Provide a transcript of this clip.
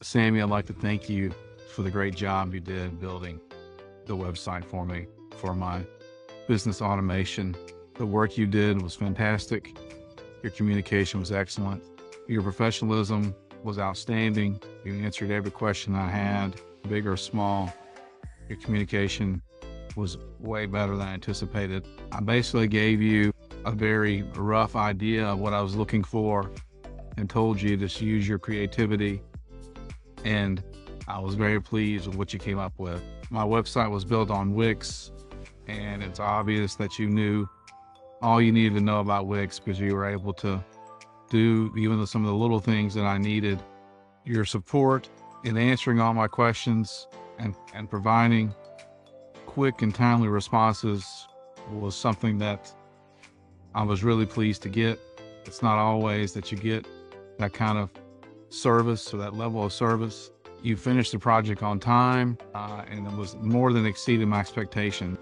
Sammy, I'd like to thank you for the great job you did building the website for me for my business automation. The work you did was fantastic. Your communication was excellent. Your professionalism was outstanding. You answered every question I had, big or small. Your communication was way better than I anticipated. I basically gave you a very rough idea of what I was looking for and told you to use your creativity, and I was very pleased with what you came up with. My website was built on Wix, and it's obvious that you knew all you needed to know about Wix because you were able to do even some of the little things that I needed. Your support in answering all my questions and providing quick and timely responses was something that I was really pleased to get. It's not always that you get that kind of service or that level of service. You finished the project on time, and it was more than exceeded my expectation.